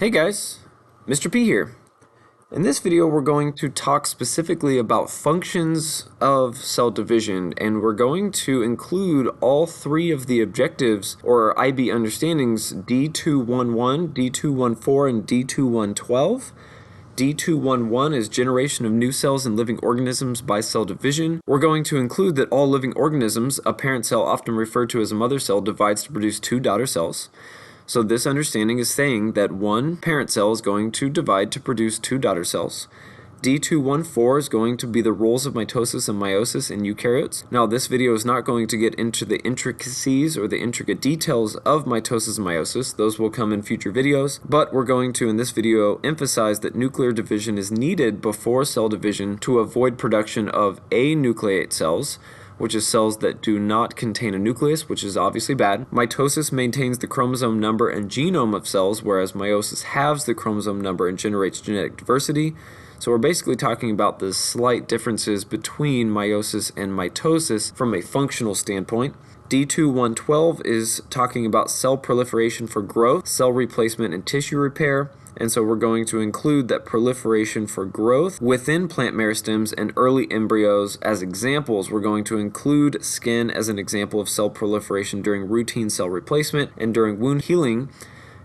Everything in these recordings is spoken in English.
Hey guys, Mr. P here. In this video we're going to talk specifically about functions of cell division, and we're going to include all three of the objectives or IB understandings D211, D214, and D2112. D211 is generation of new cells in living organisms by cell division. We're going to include that all living organisms, a parent cell often referred to as a mother cell, divides to produce two daughter cells. So this understanding is saying that one parent cell is going to divide to produce two daughter cells. D214 is going to be the roles of mitosis and meiosis in eukaryotes. Now this video is not going to get into the intricacies or the intricate details of mitosis and meiosis. Those will come in future videos, but we're going to in this video emphasize that nuclear division is needed before cell division to avoid production of anucleate cells, which is cells that do not contain a nucleus, which is obviously bad. Mitosis maintains the chromosome number and genome of cells, whereas meiosis halves the chromosome number and generates genetic diversity. So we're basically talking about the slight differences between meiosis and mitosis from a functional standpoint. D2112 is talking about cell proliferation for growth, cell replacement, and tissue repair. And so we're going to include that proliferation for growth within plant meristems and early embryos as examples. We're going to include skin as an example of cell proliferation during routine cell replacement and during wound healing.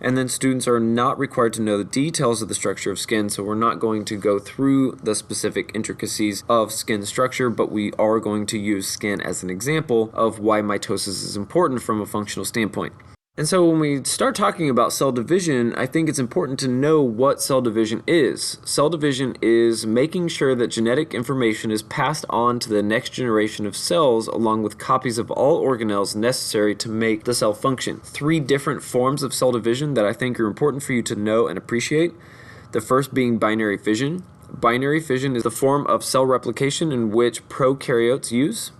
And then students are not required to know the details of the structure of skin, so we're not going to go through the specific intricacies of skin structure, but we are going to use skin as an example of why mitosis is important from a functional standpoint. And so when we start talking about cell division, I think it's important to know what cell division is. Cell division is making sure that genetic information is passed on to the next generation of cells along with copies of all organelles necessary to make the cell function. Three different forms of cell division that I think are important for you to know and appreciate. The first being binary fission. Binary fission is the form of cell replication in which prokaryotes use.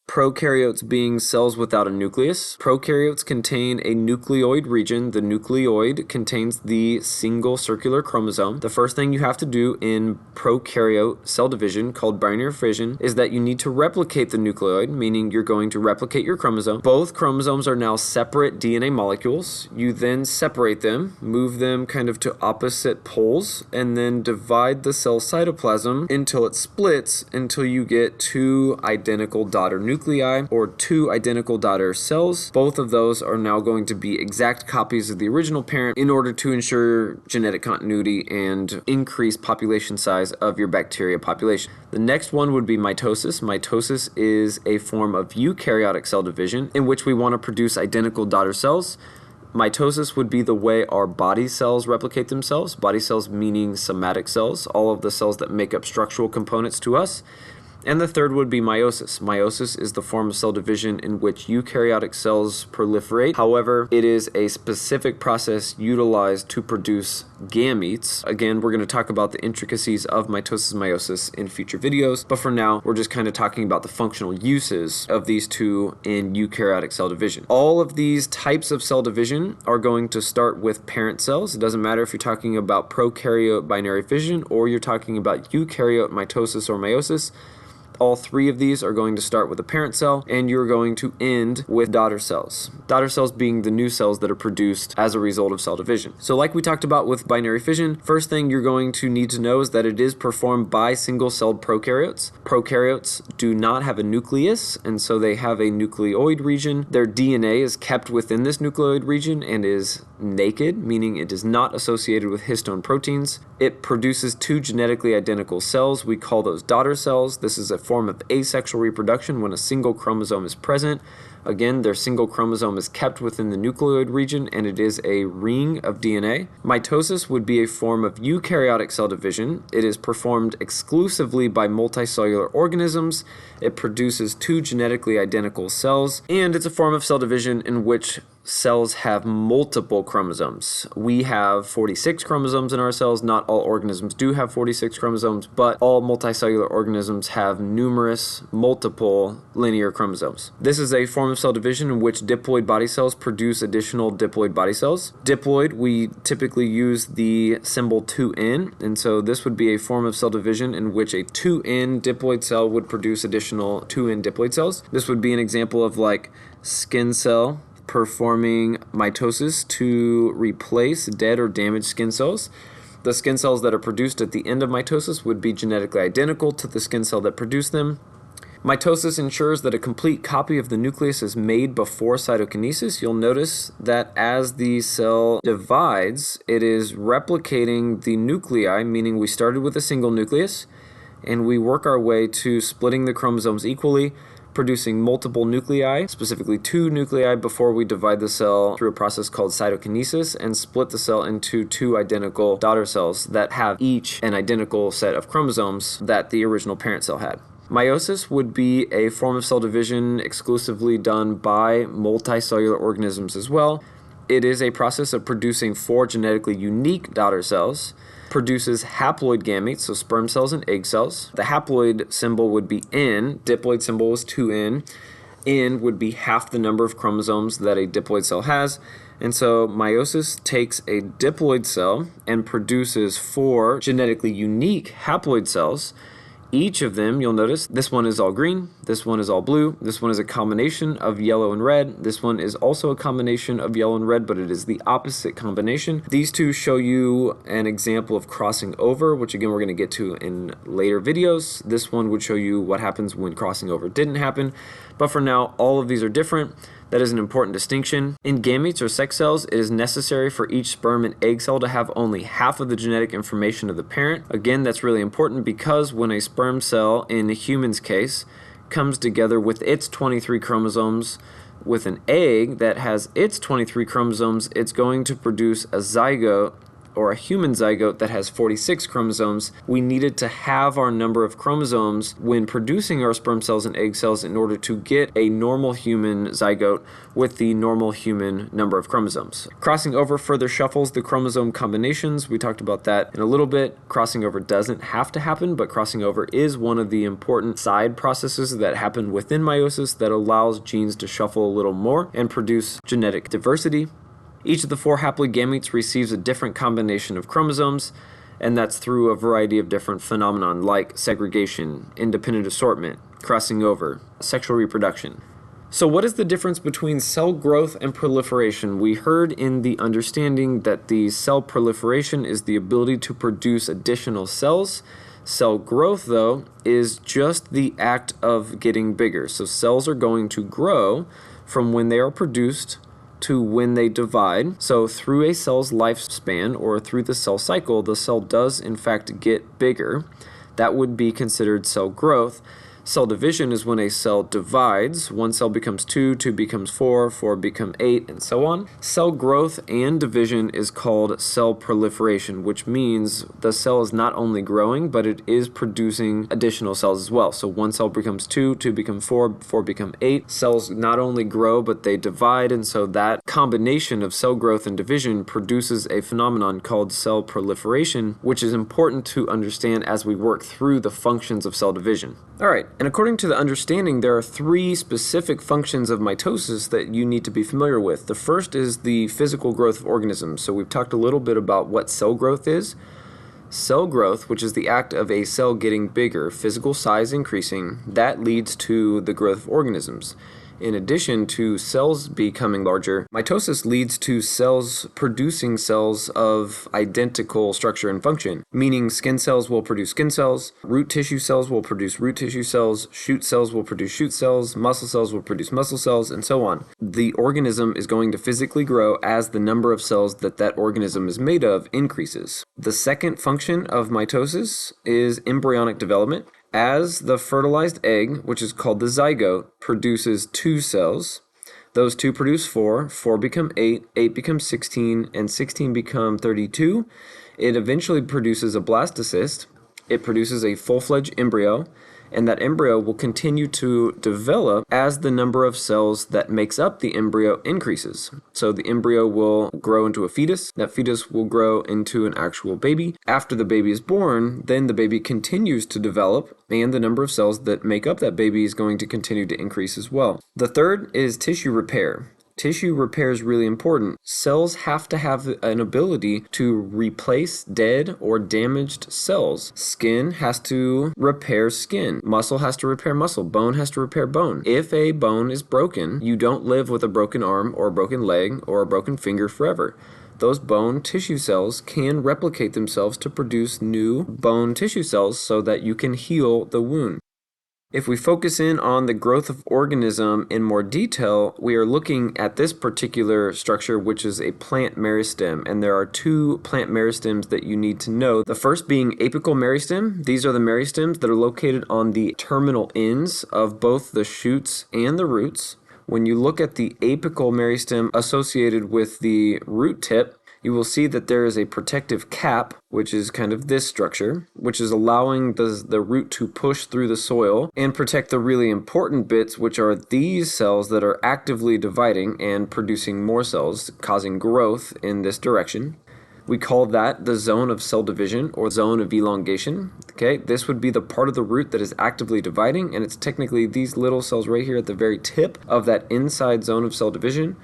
Prokaryotes being cells without a nucleus. Prokaryotes contain a nucleoid region. The nucleoid contains the single circular chromosome. The first thing you have to do in prokaryote cell division, called binary fission, is that you need to replicate the nucleoid, meaning you're going to replicate your chromosome. Both chromosomes are now separate DNA molecules. You then separate them, move them kind of to opposite poles, and then divide the cell cytoplasm until it splits until you get two identical daughter nuclei or two identical daughter cells. Both of those are now going to be exact copies of the original parent in order to ensure genetic continuity and increase population size of your bacteria population. The next one would be mitosis. Mitosis is a form of eukaryotic cell division in which we want to produce identical daughter cells. Mitosis would be the way our body cells replicate themselves. Body cells meaning somatic cells, all of the cells that make up structural components to us. And the third would be meiosis. Meiosis is the form of cell division in which eukaryotic cells proliferate. However, it is a specific process utilized to produce gametes. Again, we're going to talk about the intricacies of mitosis and meiosis in future videos, but for now, we're just kind of talking about the functional uses of these two in eukaryotic cell division. All of these types of cell division are going to start with parent cells. It doesn't matter if you're talking about prokaryote binary fission or you're talking about eukaryote mitosis or meiosis. All three of these are going to start with a parent cell, and you're going to end with daughter cells. Daughter cells being the new cells that are produced as a result of cell division. So like we talked about with binary fission, first thing you're going to need to know is that it is performed by single-celled prokaryotes. Prokaryotes do not have a nucleus, and so they have a nucleoid region. Their DNA is kept within this nucleoid region and is naked, meaning it is not associated with histone proteins. It produces two genetically identical cells. We call those daughter cells. This is a form of asexual reproduction when a single chromosome is present. Again, their single chromosome is kept within the nucleoid region and it is a ring of DNA. Mitosis would be a form of eukaryotic cell division. It is performed exclusively by multicellular organisms. It produces two genetically identical cells, and it's a form of cell division in which cells have multiple chromosomes. We have 46 chromosomes in our cells. Not all organisms do have 46 chromosomes, but all multicellular organisms have numerous, multiple linear chromosomes. This is a form of cell division in which diploid body cells produce additional diploid body cells. Diploid, we typically use the symbol 2N, and so this would be a form of cell division in which a 2N diploid cell would produce additional 2N diploid cells. This would be an example of like skin cell performing mitosis to replace dead or damaged skin cells. The skin cells that are produced at the end of mitosis would be genetically identical to the skin cell that produced them. Mitosis ensures that a complete copy of the nucleus is made before cytokinesis. You'll notice that as the cell divides, it is replicating the nuclei, meaning we started with a single nucleus, and we work our way to splitting the chromosomes equally, producing multiple nuclei, specifically 2 nuclei, before we divide the cell through a process called cytokinesis and split the cell into 2 identical daughter cells that have each an identical set of chromosomes that the original parent cell had. Meiosis would be a form of cell division exclusively done by multicellular organisms as well. It is a process of producing 4 genetically unique daughter cells, produces haploid gametes, so sperm cells and egg cells. The haploid symbol would be N, diploid symbol is 2N. N would be half the number of chromosomes that a diploid cell has. And so meiosis takes a diploid cell and produces 4 genetically unique haploid cells. Each of them, you'll notice, this one is all green, this one is all blue, this one is a combination of yellow and red, this one is also a combination of yellow and red, but it is the opposite combination. These two show you an example of crossing over, which again we're going to get to in later videos. This one would show you what happens when crossing over didn't happen, but for now, all of these are different. That is an important distinction. In gametes or sex cells, it is necessary for each sperm and egg cell to have only half of the genetic information of the parent. Again, that's really important because when a sperm cell, in a human's case, comes together with its 23 chromosomes with an egg that has its 23 chromosomes, it's going to produce a zygote or a human zygote that has 46 chromosomes. We needed to have our number of chromosomes when producing our sperm cells and egg cells in order to get a normal human zygote with the normal human number of chromosomes. Crossing over further shuffles the chromosome combinations. We talked about that in a little bit. Crossing over doesn't have to happen, but crossing over is one of the important side processes that happen within meiosis that allows genes to shuffle a little more and produce genetic diversity. Each of the 4 haploid gametes receives a different combination of chromosomes, and that's through a variety of different phenomena like segregation, independent assortment, crossing over, sexual reproduction. So what is the difference between cell growth and proliferation? We heard in the understanding that the cell proliferation is the ability to produce additional cells. Cell growth, though, is just the act of getting bigger. So cells are going to grow from when they are produced to when they divide. So through a cell's lifespan or through the cell cycle, the cell does in fact get bigger. That would be considered cell growth. Cell division is when a cell divides. 1 cell becomes 2, 2 becomes 4, 4 become 8, and so on. Cell growth and division is called cell proliferation, which means the cell is not only growing, but it is producing additional cells as well. So 1 cell becomes 2, 2 become 4, 4 become 8. Cells not only grow, but they divide, and so that combination of cell growth and division produces a phenomenon called cell proliferation, which is important to understand as we work through the functions of cell division. All right, and according to the understanding, there are 3 specific functions of mitosis that you need to be familiar with. The first is the physical growth of organisms. So we've talked a little bit about what cell growth is. Cell growth, which is the act of a cell getting bigger, physical size increasing, that leads to the growth of organisms. In addition to cells becoming larger, mitosis leads to cells producing cells of identical structure and function, meaning skin cells will produce skin cells, root tissue cells will produce root tissue cells, shoot cells will produce shoot cells, muscle cells will produce muscle cells, and so on. The organism is going to physically grow as the number of cells that organism is made of increases. The second function of mitosis is embryonic development. As the fertilized egg, which is called the zygote, produces 2 cells, those 2 produce 4, 4 become 8, 8 becomes 16, and 16 become 32. It eventually produces a blastocyst. It produces a full-fledged embryo, and that embryo will continue to develop as the number of cells that makes up the embryo increases. So the embryo will grow into a fetus. That fetus will grow into an actual baby. After the baby is born, then the baby continues to develop, and the number of cells that make up that baby is going to continue to increase as well. The third is tissue repair. Tissue repair is really important. Cells have to have an ability to replace dead or damaged cells. Skin has to repair skin. Muscle has to repair muscle. Bone has to repair bone. If a bone is broken, you don't live with a broken arm or a broken leg or a broken finger forever. Those bone tissue cells can replicate themselves to produce new bone tissue cells so that you can heal the wound. If we focus in on the growth of organism in more detail, we are looking at this particular structure, which is a plant meristem, and there are two plant meristems that you need to know. The first being apical meristem. These are the meristems that are located on the terminal ends of both the shoots and the roots. When you look at the apical meristem associated with the root tip, you will see that there is a protective cap, which is kind of this structure, which is allowing the root to push through the soil and protect the really important bits, which are these cells that are actively dividing and producing more cells, causing growth in this direction. We call that the zone of cell division or zone of elongation. Okay, this would be the part of the root that is actively dividing, and it's technically these little cells right here at the very tip of that inside zone of cell division.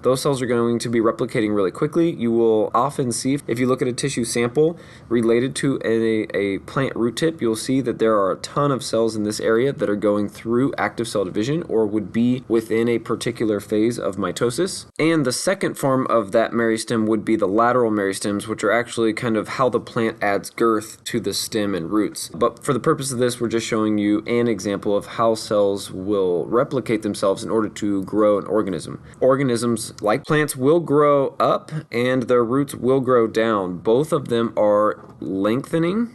Those cells are going to be replicating really quickly. You will often see, if you look at a tissue sample related to a plant root tip, you'll see that there are a ton of cells in this area that are going through active cell division or would be within a particular phase of mitosis. And the second form of that meristem would be the lateral meristems, which are actually kind of how the plant adds girth to the stem and roots. But for the purpose of this, we're just showing you an example of how cells will replicate themselves in order to grow an organism. Organisms, like plants, will grow up and their roots will grow down. Both of them are lengthening,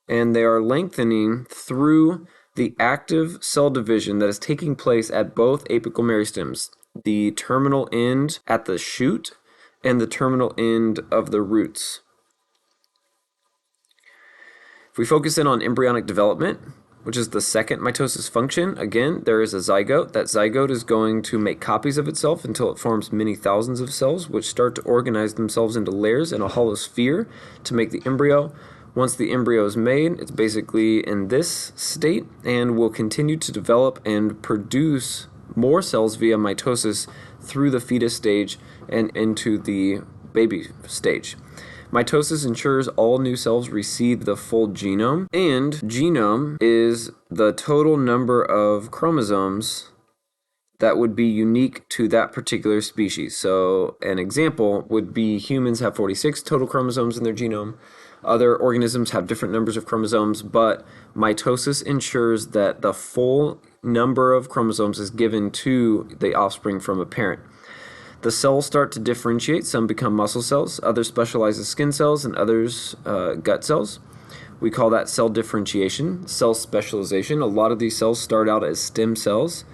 and they are lengthening through the active cell division that is taking place at both apical meristems, the terminal end at the shoot and the terminal end of the roots. If we focus in on embryonic development, which is the second mitosis function, again, there is a zygote. That zygote is going to make copies of itself until it forms many thousands of cells, which start to organize themselves into layers in a hollow sphere to make the embryo. Once the embryo is made, it's basically in this state and will continue to develop and produce more cells via mitosis through the fetus stage and into the baby stage. Mitosis ensures all new cells receive the full genome, and genome is the total number of chromosomes that would be unique to that particular species. So an example would be humans have 46 total chromosomes in their genome. Other organisms have different numbers of chromosomes, but mitosis ensures that the full number of chromosomes is given to the offspring from a parent. The cells start to differentiate. Some become muscle cells, others specialize as skin cells, and others gut cells. We call that cell differentiation, cell specialization. A lot of these cells start out as stem cells.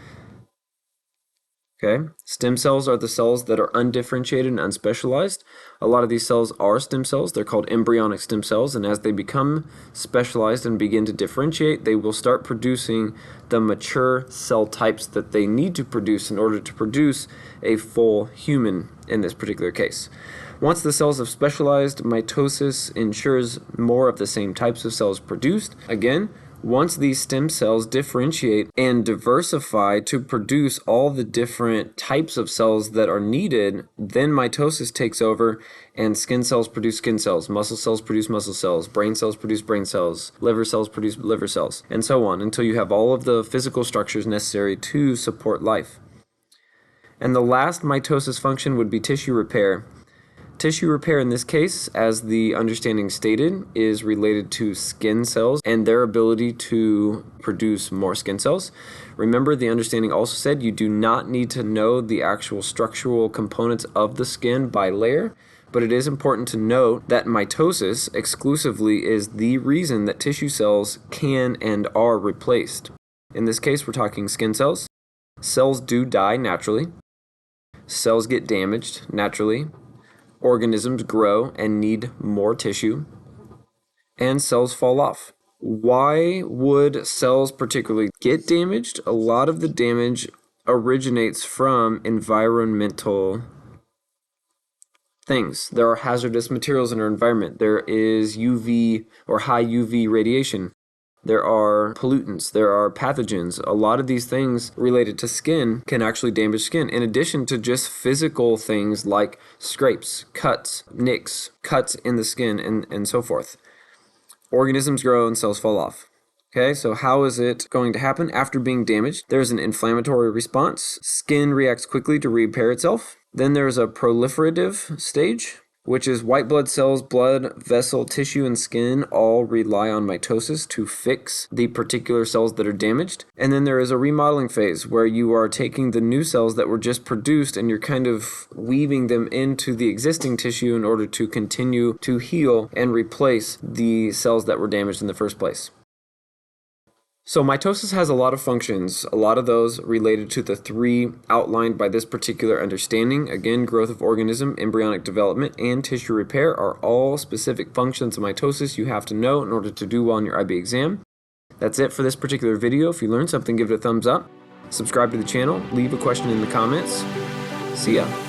Okay, stem cells are the cells that are undifferentiated and unspecialized. A lot of these cells are stem cells. They're called embryonic stem cells, and as they become specialized and begin to differentiate, they will start producing the mature cell types that they need to produce in order to produce a full human in this particular case. Once the cells have specialized, mitosis ensures more of the same types of cells produced. Again, once these stem cells differentiate and diversify to produce all the different types of cells that are needed, then mitosis takes over and skin cells produce skin cells, muscle cells produce muscle cells, brain cells produce brain cells, liver cells produce liver cells, and so on until you have all of the physical structures necessary to support life. And the last mitosis function would be tissue repair. Tissue repair in this case, as the understanding stated, is related to skin cells and their ability to produce more skin cells. Remember, the understanding also said you do not need to know the actual structural components of the skin by layer, but it is important to note that mitosis exclusively is the reason that tissue cells can and are replaced. In this case, we're talking skin cells. Cells do die naturally. Cells get damaged naturally. Organisms grow and need more tissue, and cells fall off. Why would cells particularly get damaged? A lot of the damage originates from environmental things. There are hazardous materials in our environment. There is UV or high UV radiation. There are pollutants, there are pathogens. A lot of these things related to skin can actually damage skin, in addition to just physical things like scrapes, cuts, nicks, cuts in the skin, and so forth. Organisms grow and cells fall off. Okay, so how is it going to happen? After being damaged, there's an inflammatory response. Skin reacts quickly to repair itself. Then there's a proliferative stage, which is white blood cells, blood, vessel, tissue, and skin all rely on mitosis to fix the particular cells that are damaged. And then there is a remodeling phase where you are taking the new cells that were just produced and you're kind of weaving them into the existing tissue in order to continue to heal and replace the cells that were damaged in the first place. So mitosis has a lot of functions, a lot of those related to the three outlined by this particular understanding. Again, growth of organism, embryonic development, and tissue repair are all specific functions of mitosis you have to know in order to do well on your IB exam. That's it for this particular video. If you learned something, give it a thumbs up. Subscribe to the channel. Leave a question in the comments. See ya.